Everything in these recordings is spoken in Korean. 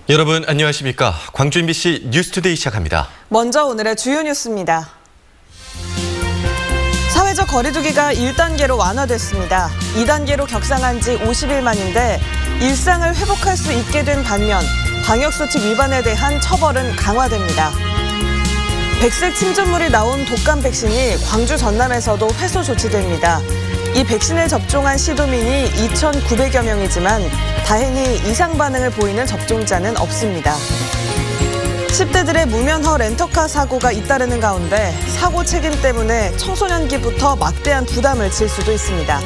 여러분 안녕하십니까? 광주 MBC 뉴스투데이 시작합니다. 먼저 오늘의 주요 뉴스입니다. 사회적 거리두기가 1단계로 완화됐습니다. 2단계로 격상한 지 50일 만인데 일상을 회복할 수 있게 된 반면 방역수칙 위반에 대한 처벌은 강화됩니다. 백색 침전물이 나온 독감 백신이 광주 전남에서도 회수 조치됩니다. 이 백신을 접종한 시도민이 2,900여 명이지만 다행히 이상 반응을 보이는 접종자는 없습니다. 10대들의 무면허 렌터카 사고가 잇따르는 가운데 사고 책임 때문에 청소년기부터 막대한 부담을 질 수도 있습니다.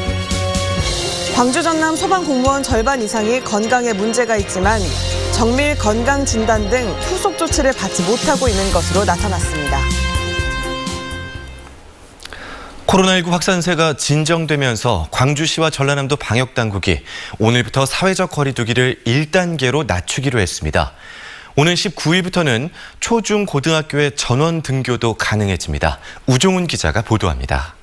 광주 전남 소방공무원 절반 이상이 건강에 문제가 있지만 정밀 건강진단 등 후속 조치를 받지 못하고 있는 것으로 나타났습니다. 코로나19 확산세가 진정되면서 광주시와 전라남도 방역당국이 오늘부터 사회적 거리두기를 1단계로 낮추기로 했습니다. 오는 19일부터는 초중 고등학교의 전원 등교도 가능해집니다. 우종훈 기자가 보도합니다.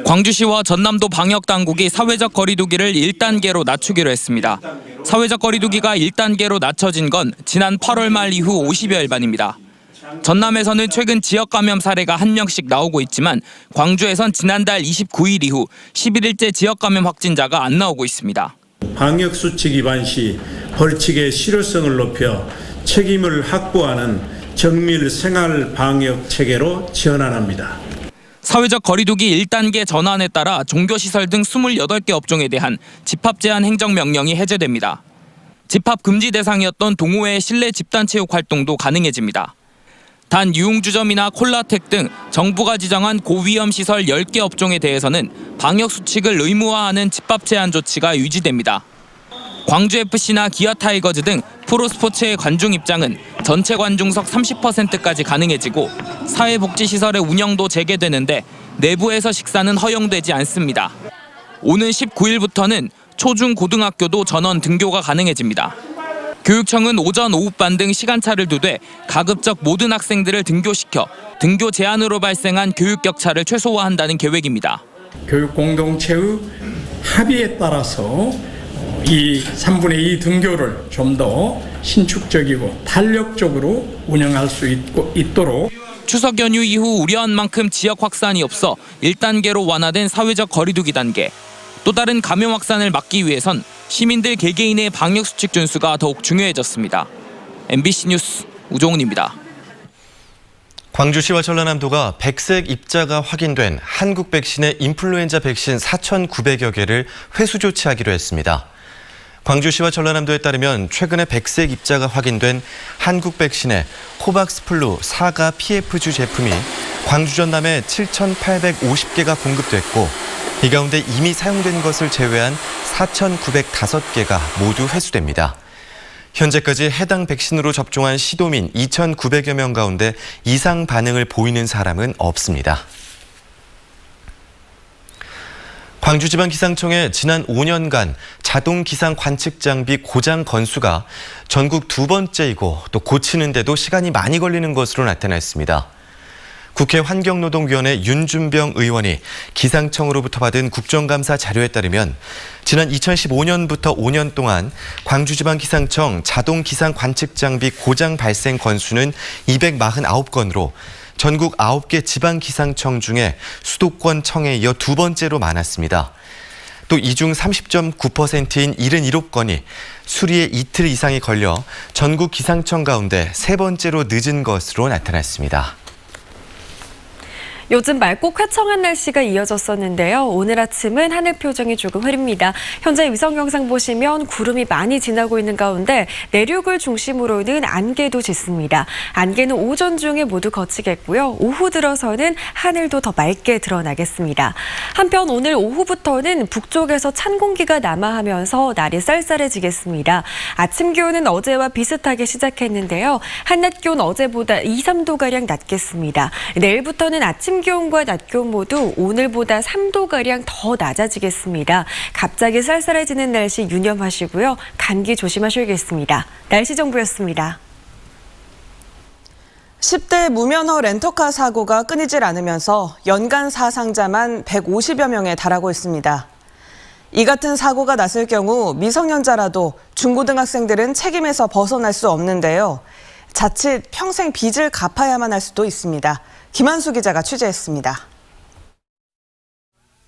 광주시와 전남도 방역당국이 사회적 거리두기를 1단계로 낮추기로 했습니다. 사회적 거리두기가 1단계로 낮춰진 건 지난 8월 말 이후 50여일 만입니다. 전남에서는 최근 지역 감염 사례가 한 명씩 나오고 있지만 광주에선 지난달 29일 이후 11일째 지역 감염 확진자가 안 나오고 있습니다. 방역수칙 위반 시 벌칙의 실효성을 높여 책임을 확보하는 정밀 생활 방역 체계로 전환합니다. 사회적 거리두기 1단계 전환에 따라 종교시설 등 28개 업종에 대한 집합 제한 행정명령이 해제됩니다. 집합 금지 대상이었던 동호회 실내 집단체육 활동도 가능해집니다. 단 유흥주점이나 콜라텍 등 정부가 지정한 고위험 시설 10개 업종에 대해서는 방역수칙을 의무화하는 집합 제한 조치가 유지됩니다. 광주FC나 기아타이거즈 등 프로스포츠의 관중 입장은 전체 관중석 30%까지 가능해지고 사회복지시설의 운영도 재개되는데 내부에서 식사는 허용되지 않습니다. 오는 19일부터는 초중 고등학교도 전원 등교가 가능해집니다. 교육청은 오전, 오후반 등 시간차를 두되 가급적 모든 학생들을 등교시켜 등교 제한으로 발생한 교육 격차를 최소화한다는 계획입니다. 교육 공동체의 합의에 따라서 이 3분의 2 등교를 좀 더 신축적이고 탄력적으로 운영할 수 있도록 추석 연휴 이후 우려한 만큼 지역 확산이 없어 1단계로 완화된 사회적 거리두기 단계. 또 다른 감염 확산을 막기 위해선 시민들 개개인의 방역수칙 준수가 더욱 중요해졌습니다. MBC 뉴스 우종훈입니다. 광주시와 전라남도가 백색 입자가 확인된 한국 백신의 인플루엔자 백신 4,900여 개를 회수 조치하기로 했습니다. 광주시와 전라남도에 따르면 최근에 백색 입자가 확인된 한국 백신의 코박스플루 4가 PF주 제품이 광주 전남에 7,850개가 공급됐고 이 가운데 이미 사용된 것을 제외한 4,905개가 모두 회수됩니다. 현재까지 해당 백신으로 접종한 시도민 2,900여 명 가운데 이상 반응을 보이는 사람은 없습니다. 광주지방기상청의 지난 5년간 자동 기상 관측 장비 고장 건수가 전국 두 번째이고 또 고치는데도 시간이 많이 걸리는 것으로 나타났습니다. 국회 환경노동위원회 윤준병 의원이 기상청으로부터 받은 국정감사 자료에 따르면 지난 2015년부터 5년 동안 광주지방기상청 자동기상 관측장비 고장 발생 건수는 249건으로 전국 9개 지방기상청 중에 수도권청에 이어 두 번째로 많았습니다. 또 이 중 30.9%인 77건이 수리에 이틀 이상이 걸려 전국 기상청 가운데 세 번째로 늦은 것으로 나타났습니다. 요즘 맑고 쾌청한 날씨가 이어졌었는데요. 오늘 아침은 하늘 표정이 조금 흐립니다. 현재 위성 영상 보시면 구름이 많이 지나고 있는 가운데 내륙을 중심으로는 안개도 짙습니다. 안개는 오전 중에 모두 거치겠고요. 오후 들어서는 하늘도 더 맑게 드러나겠습니다. 한편 오늘 오후부터는 북쪽에서 찬 공기가 남하하면서 날이 쌀쌀해지겠습니다. 아침 기온은 어제와 비슷하게 시작했는데요. 한낮 기온 어제보다 2, 3도가량 낮겠습니다. 내일부터는 아침 기온과 낮 기온 모두 오늘보다 3도가량 더 낮아지겠습니다. 갑자기 쌀쌀해지는 날씨 유념하시고요. 감기 조심하셔야겠습니다. 날씨 정보였습니다. 10대 무면허 렌터카 사고가 끊이질 않으면서 연간 사상자만 150여 명에 달하고 있습니다. 이 같은 사고가 났을 경우 미성년자라도 중고등학생들은 책임에서 벗어날 수 없는데요. 자칫 평생 빚을 갚아야만 할 수도 있습니다. 김한수 기자가 취재했습니다.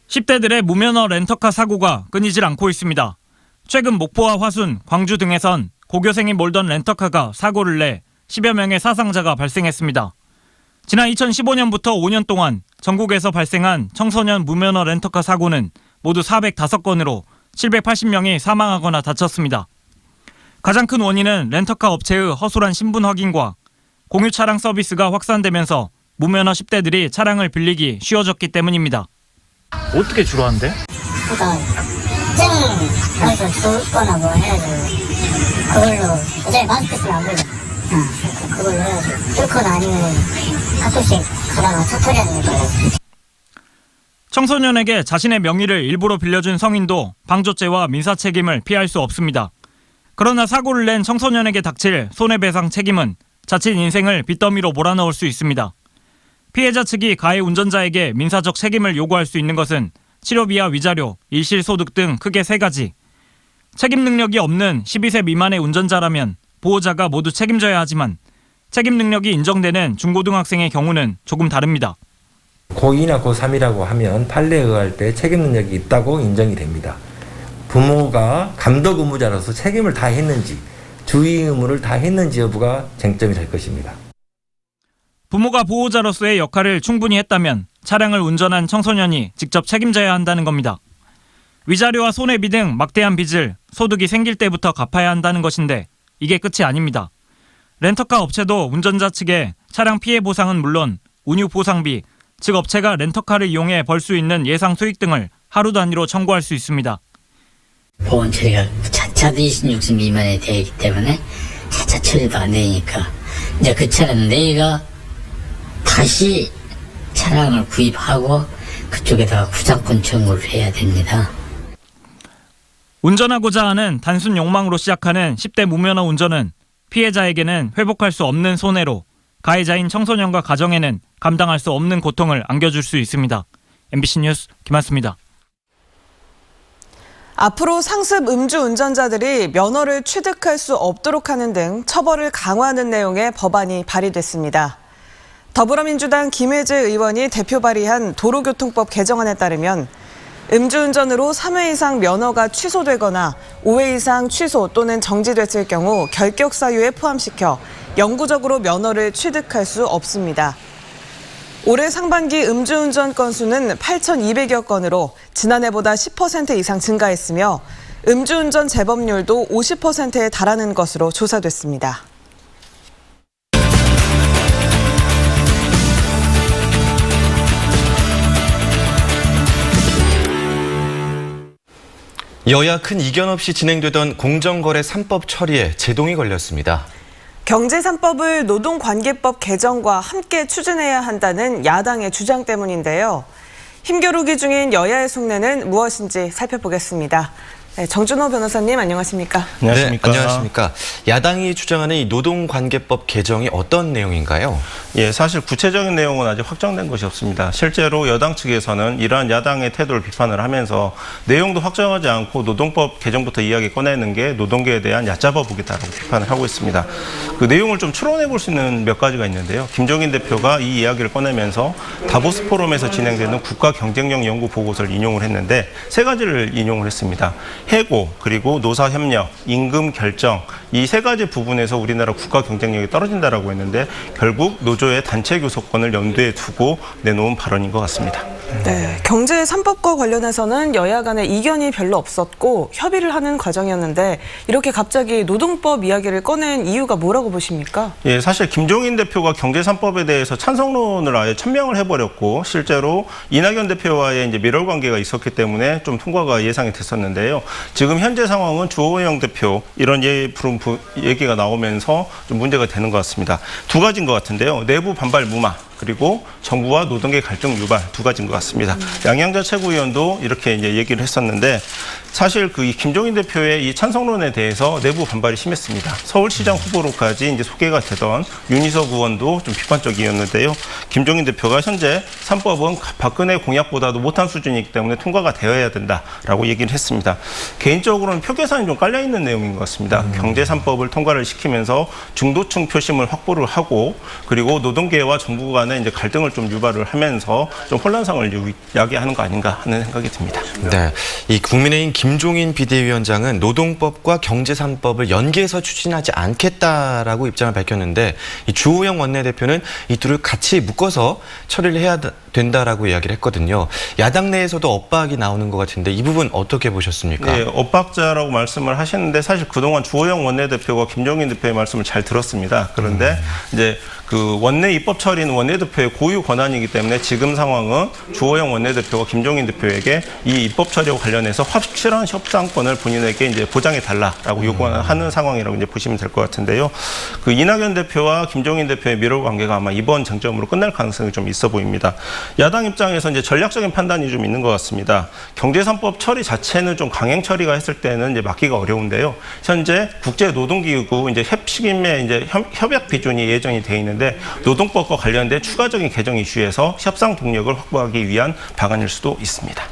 10대들의 무면허 렌터카 사고가 끊이질 않고 있습니다. 최근 목포와 화순, 광주 등에선 고교생이 몰던 렌터카가 사고를 내 10여 명의 사상자가 발생했습니다. 지난 2015년부터 5년 동안 전국에서 발생한 청소년 무면허 렌터카 사고는 모두 405건으로 780명이 사망하거나 다쳤습니다. 가장 큰 원인은 렌터카 업체의 허술한 신분 확인과 공유 차량 서비스가 확산되면서 무면허 10대들이 차량을 빌리기 쉬워졌기 때문입니다. 어떻게 주로 한대? 그러니까 쨍 가서 주거나 뭐 해가지고 그걸로 어차피 마스크 쓰면 안 보이죠. 그걸로 해가지고 뚫거나 아니면 가끔씩 가다가 차 처리하는 거예요. 청소년에게 자신의 명의를 일부러 빌려준 성인도 방조죄와 민사 책임을 피할 수 없습니다. 그러나 사고를 낸 청소년에게 닥칠 손해배상 책임은 자칫 인생을 빚더미로 몰아넣을 수 있습니다. 피해자 측이 가해 운전자에게 민사적 책임을 요구할 수 있는 것은 치료비와 위자료, 일실소득 등 크게 3가지. 책임 능력이 없는 12세 미만의 운전자라면 보호자가 모두 책임져야 하지만 책임 능력이 인정되는 중고등학생의 경우는 조금 다릅니다. 고2나 고3이라고 하면 판례에 의할 때 책임 능력이 있다고 인정이 됩니다. 부모가 감독 의무자로서 책임을 다 했는지, 주의 의무를 다 했는지 여부가 쟁점이 될 것입니다. 부모가 보호자로서의 역할을 충분히 했다면 차량을 운전한 청소년이 직접 책임져야 한다는 겁니다. 위자료와 손해비 등 막대한 빚을 소득이 생길 때부터 갚아야 한다는 것인데 이게 끝이 아닙니다. 렌터카 업체도 운전자 측에 차량 피해 보상은 물론 운유 보상비, 즉 업체가 렌터카를 이용해 벌 수 있는 예상 수익 등을 하루 단위로 청구할 수 있습니다. 보험 처리가 차도 26세 미만에 되어 있기 때문에 차차 처리도 안 되니까 이제 그 차는 내가 다시 차량을 구입하고 그쪽에다가 구상권 청구를 해야 됩니다. 운전하고자 하는 단순 욕망으로 시작하는 10대 무면허 운전은 피해자에게는 회복할 수 없는 손해로 가해자인 청소년과 가정에는 감당할 수 없는 고통을 안겨줄 수 있습니다. MBC 뉴스 김한수입니다. 앞으로 상습 음주 운전자들이 면허를 취득할 수 없도록 하는 등 처벌을 강화하는 내용의 법안이 발의됐습니다. 더불어민주당 김혜재 의원이 대표 발의한 도로교통법 개정안에 따르면 음주운전으로 3회 이상 면허가 취소되거나 5회 이상 취소 또는 정지됐을 경우 결격 사유에 포함시켜 영구적으로 면허를 취득할 수 없습니다. 올해 상반기 음주운전 건수는 8,200여 건으로 지난해보다 10% 이상 증가했으며 음주운전 재범률도 50%에 달하는 것으로 조사됐습니다. 여야 큰 이견 없이 진행되던 공정거래 3법 처리에 제동이 걸렸습니다. 경제 3법을 노동관계법 개정과 함께 추진해야 한다는 야당의 주장 때문인데요. 힘겨루기 중인 여야의 속내는 무엇인지 살펴보겠습니다. 네, 정준호 변호사님 안녕하십니까? 안녕하십니까? 네, 안녕하십니까? 야당이 주장하는 이 노동관계법 개정이 어떤 내용인가요? 예, 사실 구체적인 내용은 아직 확정된 것이 없습니다. 실제로 여당 측에서는 이러한 야당의 태도를 비판을 하면서 내용도 확정하지 않고 노동법 개정부터 이야기 꺼내는 게 노동계에 대한 얕잡아 보기다라고 비판을 하고 있습니다. 그 내용을 좀 추론해 볼 수 있는 몇 가지가 있는데요. 김종인 대표가 이 이야기를 꺼내면서 다보스 포럼에서 진행되는 국가 경쟁력 연구 보고서를 인용을 했는데 3가지를 인용을 했습니다. 해고, 그리고 노사협력, 임금 결정 이 3가지 부분에서 우리나라 국가 경쟁력이 떨어진다라고 했는데 결국 노조의 단체 교섭권을 염두에 두고 내놓은 발언인 것 같습니다. 네, 경제 3법과 관련해서는 여야 간에 이견이 별로 없었고 협의를 하는 과정이었는데 이렇게 갑자기 노동법 이야기를 꺼낸 이유가 뭐라고 보십니까? 예, 사실 김종인 대표가 경제 3법에 대해서 찬성론을 아예 천명을 해버렸고 실제로 이낙연 대표와의 이제 밀월 관계가 있었기 때문에 좀 통과가 예상이 됐었는데요. 지금 현재 상황은 주호영 대표 이런 얘기가 나오면서 좀 문제가 되는 것 같습니다. 2가지인 것 같은데요. 내부 반발 무마. 그리고 정부와 노동계 갈등 유발 2가지인 것 같습니다. 양양자 최고위원도 이렇게 이제 얘기를 했었는데 사실 이 김종인 대표의 이 찬성론에 대해서 내부 반발이 심했습니다. 서울시장 후보로까지 이제 소개가 되던 윤희석 의원도 좀 비판적이었는데요. 김종인 대표가 현재 3법은 박근혜 공약보다도 못한 수준이기 때문에 통과가 되어야 된다라고 얘기를 했습니다. 개인적으로는 표 계산이 좀 깔려 있는 내용인 것 같습니다. 경제 3법을 통과를 시키면서 중도층 표심을 확보를 하고 그리고 노동계와 정부 간의 이제 갈등을 좀 유발을 하면서 좀 혼란상을 야기하는 거 아닌가 하는 생각이 듭니다. 네, 이 국민의힘 김종인 비대위원장은 노동법과 경제 3법을 연계해서 추진하지 않겠다라고 입장을 밝혔는데 이 주호영 원내대표는 이 둘을 같이 묶어서 처리를 해야 된다라고 이야기를 했거든요. 야당 내에서도 엇박이 나오는 것 같은데 이 부분 어떻게 보셨습니까? 네, 엇박자라고 말씀을 하시는데 사실 그동안 주호영 원내대표가 김종인 대표의 말씀을 잘 들었습니다. 그런데 이제 그 원내 입법 처리는 원내대표의 고유 권한이기 때문에 지금 상황은 주호영 원내대표가 김종인 대표에게 이 입법 처리와 관련해서 확실한 협상권을 본인에게 이제 보장해 달라라고 요구하는 상황이라고 이제 보시면 될 것 같은데요. 그 이낙연 대표와 김종인 대표의 미러 관계가 아마 이번 쟁점으로 끝날 가능성이 좀 있어 보입니다. 야당 입장에서 이제 전략적인 판단이 좀 있는 것 같습니다. 경제 3법 처리 자체는 좀 강행 처리가 했을 때는 이제 막기가 어려운데요. 현재 국제노동기구 이제 협식임의 이제 협약 비준이 예정이 돼 있는데 노동법과 관련된 추가적인 개정 이슈에서 협상 동력을 확보하기 위한 방안일 수도 있습니다.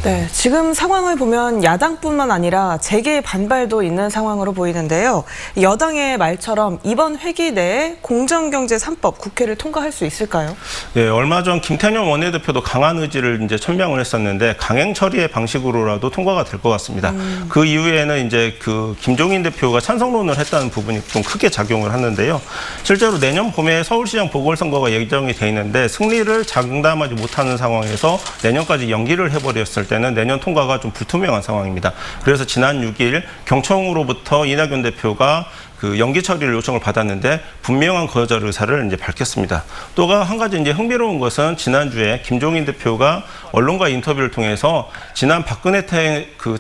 네, 지금 상황을 보면 야당뿐만 아니라 재계 반발도 있는 상황으로 보이는데요. 여당의 말처럼 이번 회기 내에 공정경제 3법 국회를 통과할 수 있을까요? 네, 얼마 전 김태년 원내대표도 강한 의지를 이제 천명을 했었는데 강행 처리의 방식으로라도 통과가 될 것 같습니다. 그 이후에는 이제 그 김종인 대표가 찬성론을 했다는 부분이 좀 크게 작용을 하는데요. 실제로 내년 봄에 서울시장 보궐선거가 예정이 돼 있는데 승리를 장담하지 못하는 상황에서 내년까지 연기를 해버렸을 때는 내년 통과가 좀 불투명한 상황입니다. 그래서 지난 6일 경총으로부터 이낙연 대표가 그 연기 처리를 요청을 받았는데 분명한 거절 의사를 이제 밝혔습니다. 또 한 가지 이제 흥미로운 것은 지난주에 김종인 대표가 언론과 인터뷰를 통해서 지난 박근혜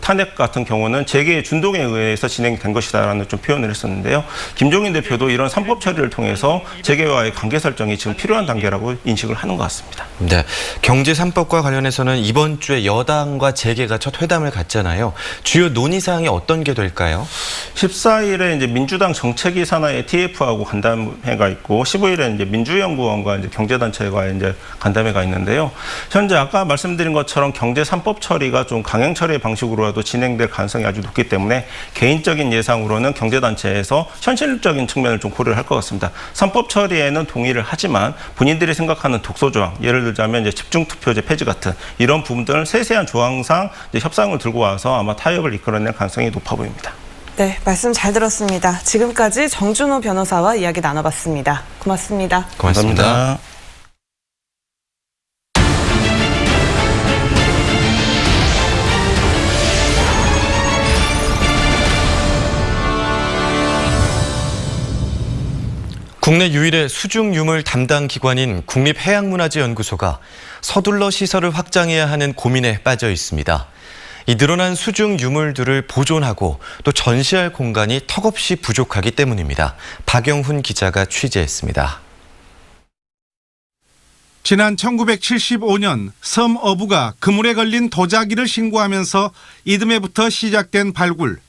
탄핵 같은 경우는 재계의 준동에 의해서 진행된 것이다라는 좀 표현을 했었는데요. 김종인 대표도 이런 3법 처리를 통해서 재계와의 관계 설정이 지금 필요한 단계라고 인식을 하는 것 같습니다. 네, 경제 3법과 관련해서는 이번 주에 여당과 재계가 첫 회담을 갖잖아요. 주요 논의 사항이 어떤 게 될까요? 14일에 이제 민주당 정책위 산하의 TF하고 간담회가 있고 15일에 이제 민주연구원과 이제 경제단체가 이제 간담회가 있는데요. 현재 아까 말씀드린 것처럼 경제 3법 처리가 좀 강행 처리의 방식으로라도 진행될 가능성이 아주 높기 때문에 개인적인 예상으로는 경제단체에서 현실적인 측면을 좀 고려를 할 것 같습니다. 3법 처리에는 동의를 하지만 본인들이 생각하는 독소조항, 예를 들자면 이제 집중투표제 폐지 같은 이런 부분들은 세세한 조항상 이제 협상을 들고 와서 아마 타협을 이끌어낼 가능성이 높아 보입니다. 네, 말씀 잘 들었습니다. 지금까지 정준호 변호사와 이야기 나눠봤습니다. 고맙습니다. 고맙습니다. 국내 유일의 수중 유물 담당 기관인 국립해양문화재연구소가 서둘러 시설을 확장해야 하는 고민에 빠져 있습니다. 이 늘어난 수중 유물들을 보존하고 또 전시할 공간이 턱없이 부족하기 때문입니다. 박영훈 기자가 취재했습니다. 지난 1975년 섬 어부가 그물에 걸린 도자기를 신고하면서 이듬해부터 시작된 발굴.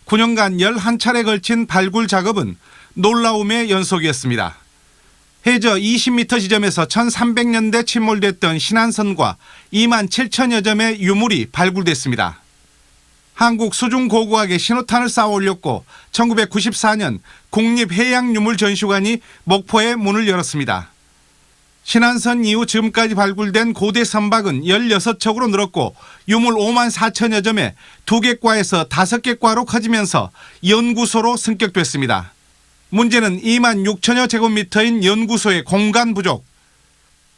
9년간 11차례 걸친 발굴 작업은 놀라움의 연속이었습니다. 해저 20m 지점에서 1300년대 침몰됐던 신안선과 2만 7천여 점의 유물이 발굴됐습니다. 한국수중고고학의 신호탄을 쌓아 올렸고 1994년 국립해양유물전시관이 목포에 문을 열었습니다. 신안선 이후 지금까지 발굴된 고대 선박은 16척으로 늘었고 유물 5만 4천여 점에 2개 과에서 5개 과로 커지면서 연구소로 승격됐습니다. 문제는 2만 6천여 제곱미터인 연구소의 공간 부족.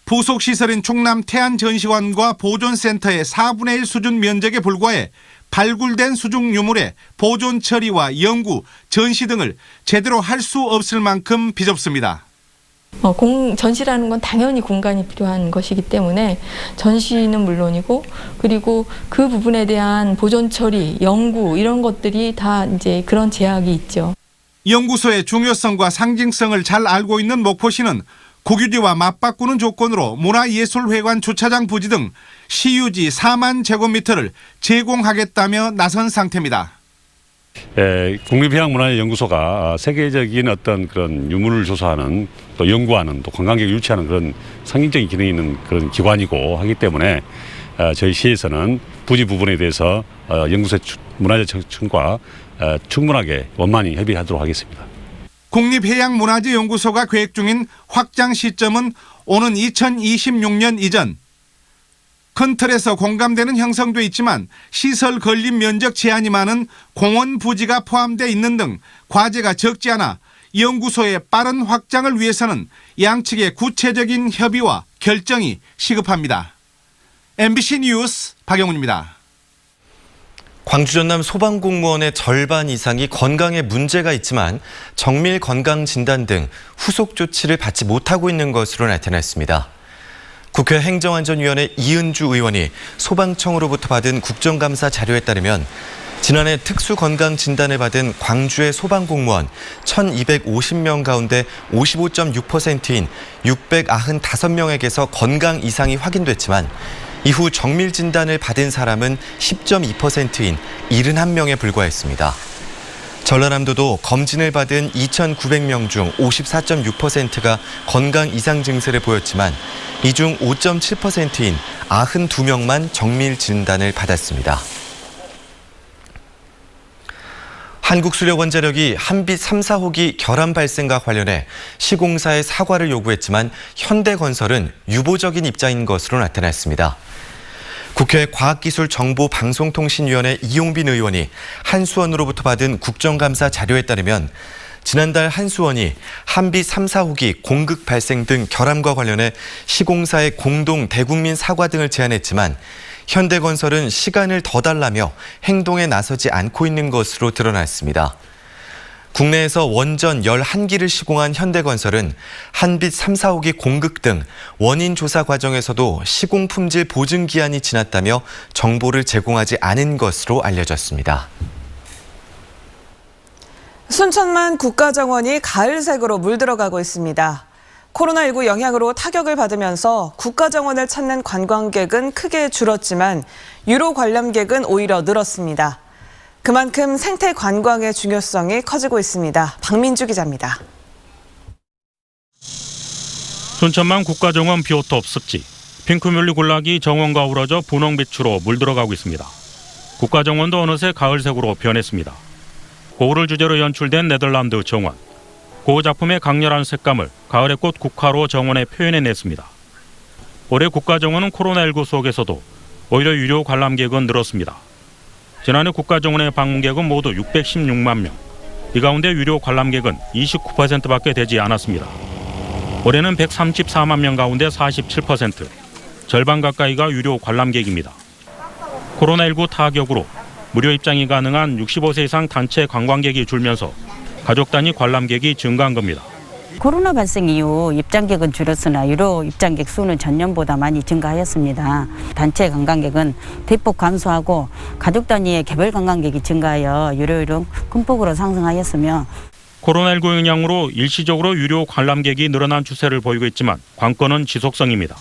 부속시설인 충남 태안전시관과 보존센터의 4분의 1 수준 면적에 불과해 발굴된 수중 유물의 보존 처리와 연구, 전시 등을 제대로 할 수 없을 만큼 비좁습니다. 전시라는 건 당연히 공간이 필요한 것이기 때문에 전시는 물론이고 그리고 그 부분에 대한 보존 처리, 연구 이런 것들이 다 이제 그런 제약이 있죠. 연구소의 중요성과 상징성을 잘 알고 있는 목포시는 국유지와 맞바꾸는 조건으로 문화예술회관 주차장 부지 등 시유지 4만 제곱미터를 제공하겠다며 나선 상태입니다. 국립해양문화연구소가 세계적인 어떤 그런 유물을 조사하는 또 연구하는 또 관광객 유치하는 그런 상징적인 기능이 있는 그런 기관이고 하기 때문에 저희 시에서는 부지 부분에 대해서 연구소 문화재청과 충분하게 원만히 협의하도록 하겠습니다. 국립해양문화재연구소가 계획 중인 확장 시점은 오는 2026년 이전. 큰 틀에서 공감대는 형성돼 있지만 시설 건립 면적 제한이 많은 공원 부지가 포함되어 있는 등 과제가 적지 않아 연구소의 빠른 확장을 위해서는 양측의 구체적인 협의와 결정이 시급합니다. MBC 뉴스 박영훈입니다. 광주 전남 소방공무원의 절반 이상이 건강에 문제가 있지만 정밀 건강 진단 등 후속 조치를 받지 못하고 있는 것으로 나타났습니다. 국회 행정안전위원회 이은주 의원이 소방청으로부터 받은 국정감사 자료에 따르면 지난해 특수건강 진단을 받은 광주의 소방공무원 1,250명 가운데 55.6%인 695명에게서 건강 이상이 확인됐지만 이후 정밀 진단을 받은 사람은 10.2%인 71명에 불과했습니다. 전라남도도 검진을 받은 2,900명 중 54.6%가 건강 이상 증세를 보였지만 이 중 5.7%인 92명만 정밀 진단을 받았습니다. 한국수력원자력이 한빛 3, 4호기 결함 발생과 관련해 시공사에 사과를 요구했지만 현대건설은 유보적인 입장인 것으로 나타났습니다. 국회 과학기술정보방송통신위원회 이용빈 의원이 한수원으로부터 받은 국정감사 자료에 따르면 지난달 한수원이 한빛 3, 4호기 공극 발생 등 결함과 관련해 시공사에 공동 대국민 사과 등을 제안했지만 현대건설은 시간을 더 달라며 행동에 나서지 않고 있는 것으로 드러났습니다. 국내에서 원전 11기를 시공한 현대건설은 한빛 3, 4호기 공극 등 원인 조사 과정에서도 시공 품질 보증 기한이 지났다며 정보를 제공하지 않은 것으로 알려졌습니다. 순천만 국가정원이 가을색으로 물들어가고 있습니다. 코로나19 영향으로 타격을 받으면서 국가정원을 찾는 관광객은 크게 줄었지만 유로 관람객은 오히려 늘었습니다. 그만큼 생태 관광의 중요성이 커지고 있습니다. 박민주 기자입니다. 순천만 국가정원 비오톱 습지, 핑크뮬리 군락이 정원과 어우러져 분홍빛으로 물들어가고 있습니다. 국가정원도 어느새 가을색으로 변했습니다. 고흐를 주제로 연출된 네덜란드 정원. 고흐 작품의 강렬한 색감을 가을의 꽃 국화로 정원에 표현해냈습니다. 올해 국가정원은 코로나19 속에서도 오히려 유료 관람객은 늘었습니다. 지난해 국가정원의 방문객은 모두 616만 명. 이 가운데 유료 관람객은 29%밖에 되지 않았습니다. 올해는 134만 명 가운데 47%, 절반 가까이가 유료 관람객입니다. 코로나19 타격으로 무료 입장이 가능한 65세 이상 단체 관광객이 줄면서 가족 단위 관람객이 증가한 겁니다. 코로나 발생 이후 입장객은 줄었으나 유료 입장객 수는 전년보다 많이 증가하였습니다. 단체 관광객은 대폭 감소하고 가족 단위의 개별 관광객이 증가하여 유료율은 큰 폭으로 상승하였으며 코로나19 영향으로 일시적으로 유료 관람객이 늘어난 추세를 보이고 있지만 관건은 지속성입니다.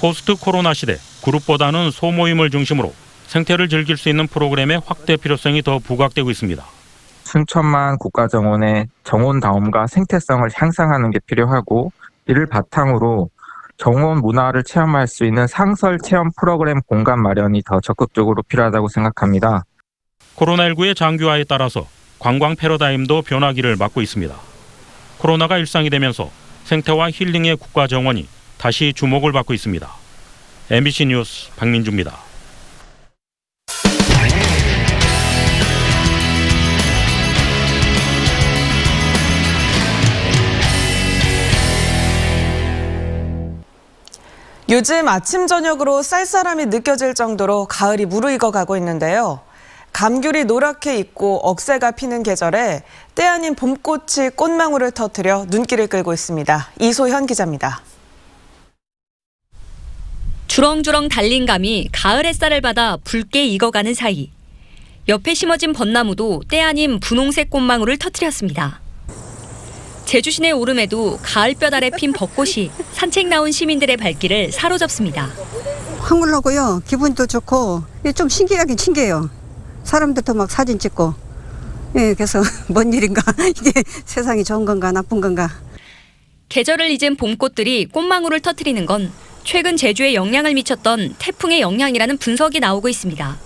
포스트 코로나 시대 그룹보다는 소모임을 중심으로 생태를 즐길 수 있는 프로그램의 확대 필요성이 더 부각되고 있습니다. 순천만 국가정원의 정원다움과 생태성을 향상하는 게 필요하고 이를 바탕으로 정원 문화를 체험할 수 있는 상설 체험 프로그램 공간 마련이 더 적극적으로 필요하다고 생각합니다. 코로나19의 장기화에 따라서 관광 패러다임도 변화기를 맞고 있습니다. 코로나가 일상이 되면서 생태와 힐링의 국가정원이 다시 주목을 받고 있습니다. MBC 뉴스 박민주입니다. 요즘 아침 저녁으로 쌀쌀함이 느껴질 정도로 가을이 무르익어 가고 있는데요. 감귤이 노랗게 익고 억새가 피는 계절에 때 아닌 봄꽃이 꽃망울을 터뜨려 눈길을 끌고 있습니다. 이소현 기자입니다. 주렁주렁 달린 감이 가을 햇살을 받아 붉게 익어가는 사이 옆에 심어진 벚나무도 때 아닌 분홍색 꽃망울을 터뜨렸습니다. 제주 시내 오름에도 가을볕 아래 핀 벚꽃이 산책 나온 시민들의 발길을 사로잡습니다. 황홀하고요. 기분도 좋고 좀 신기하긴 신기해요. 사람들도 막 사진 찍고. 예, 그래서 뭔 일인가? 이게 세상이 좋은 건가 나쁜 건가? 계절을 잊은 봄꽃들이 꽃망울을 터뜨리는 건 최근 제주에 영향을 미쳤던 태풍의 영향이라는 분석이 나오고 있습니다.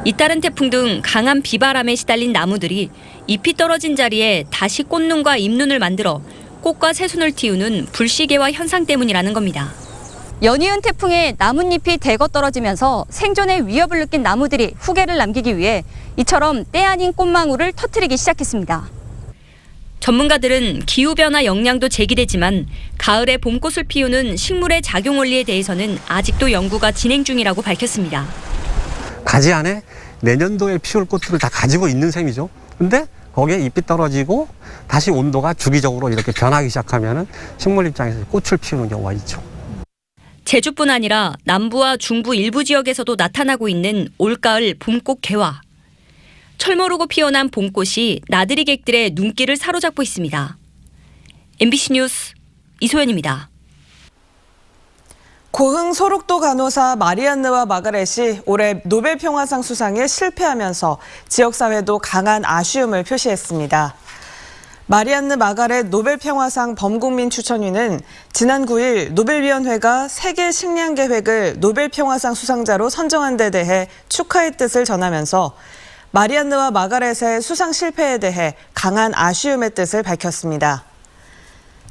잇따른 태풍 등 강한 비바람에 시달린 나무들이 잎이 떨어진 자리에 다시 꽃눈과 잎눈을 만들어 꽃과 새순을 틔우는 불시계와 현상 때문이라는 겁니다. 연이은 태풍에 나뭇잎이 대거 떨어지면서 생존의 위협을 느낀 나무들이 후계를 남기기 위해 이처럼 때 아닌 꽃망울을 터뜨리기 시작했습니다. 전문가들은 기후변화 영향도 제기되지만 가을에 봄꽃을 피우는 식물의 작용 원리에 대해서는 아직도 연구가 진행 중이라고 밝혔습니다. 가지 안에 내년도에 피울 꽃들을 다 가지고 있는 셈이죠. 근데 거기에 잎이 떨어지고 다시 온도가 주기적으로 이렇게 변하기 시작하면 식물 입장에서 꽃을 피우는 경우가 있죠. 제주뿐 아니라 남부와 중부 일부 지역에서도 나타나고 있는 올가을 봄꽃 개화. 철모르고 피어난 봄꽃이 나들이객들의 눈길을 사로잡고 있습니다. MBC 뉴스 이소연입니다. 고흥 소록도 간호사 마리안느와 마가렛이 올해 노벨 평화상 수상에 실패하면서 지역사회도 강한 아쉬움을 표시했습니다. 마리안느 마가렛 노벨 평화상 범국민 추천위는 지난 9일 노벨위원회가 세계 식량 계획을 노벨 평화상 수상자로 선정한 데 대해 축하의 뜻을 전하면서 마리안느와 마가렛의 수상 실패에 대해 강한 아쉬움의 뜻을 밝혔습니다.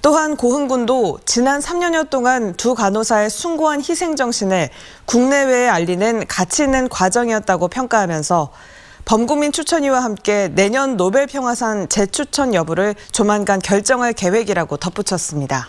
또한 고흥군도 지난 3년여 동안 두 간호사의 숭고한 희생 정신을 국내외에 알리는 가치 있는 과정이었다고 평가하면서 범국민 추천위와 함께 내년 노벨 평화상 재추천 여부를 조만간 결정할 계획이라고 덧붙였습니다.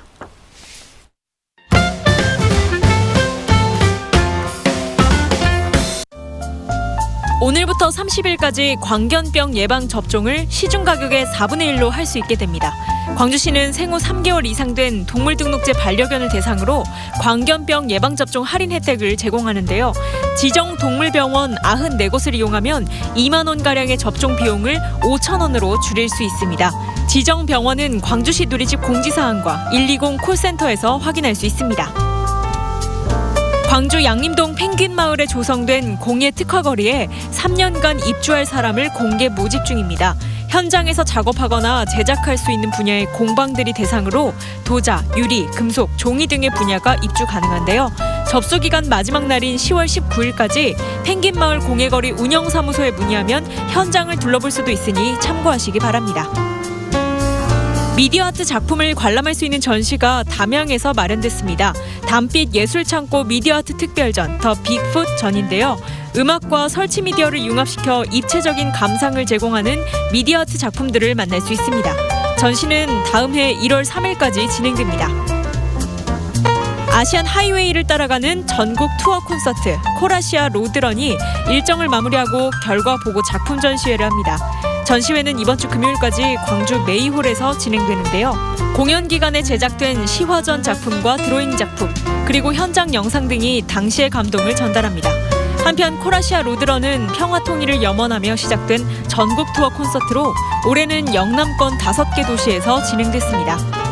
오늘부터 30일까지 광견병 예방 접종을 시중 가격의 4분의 1로 할 수 있게 됩니다. 광주시는 생후 3개월 이상 된 동물 등록제 반려견을 대상으로 광견병 예방 접종 할인 혜택을 제공하는데요. 지정 동물병원 94곳을 이용하면 2만 원가량의 접종 비용을 5천 원으로 줄일 수 있습니다. 지정 병원은 광주시 누리집 공지사항과 120 콜센터에서 확인할 수 있습니다. 광주 양림동 펭귄마을에 조성된 공예 특화거리에 3년간 입주할 사람을 공개 모집 중입니다. 현장에서 작업하거나 제작할 수 있는 분야의 공방들이 대상으로 도자, 유리, 금속, 종이 등의 분야가 입주 가능한데요. 접수 기간 마지막 날인 10월 19일까지 펭귄마을 공예거리 운영사무소에 문의하면 현장을 둘러볼 수도 있으니 참고하시기 바랍니다. 미디어 아트 작품을 관람할 수 있는 전시가 담양에서 마련됐습니다. 담빛 예술창고 미디어 아트 특별전 더 빅풋 전인데요. 음악과 설치 미디어를 융합시켜 입체적인 감상을 제공하는 미디어 아트 작품들을 만날 수 있습니다. 전시는 다음 해 1월 3일까지 진행됩니다. 아시안 하이웨이를 따라가는 전국 투어 콘서트 코라시아 로드런이 일정을 마무리하고 결과 보고 작품 전시회를 합니다. 전시회는 이번 주 금요일까지 광주 메이홀에서 진행되는데요. 공연 기간에 제작된 시화전 작품과 드로잉 작품, 그리고 현장 영상 등이 당시의 감동을 전달합니다. 한편 코라시아 로드런은 평화 통일을 염원하며 시작된 전국 투어 콘서트로 올해는 영남권 5개 도시에서 진행됐습니다.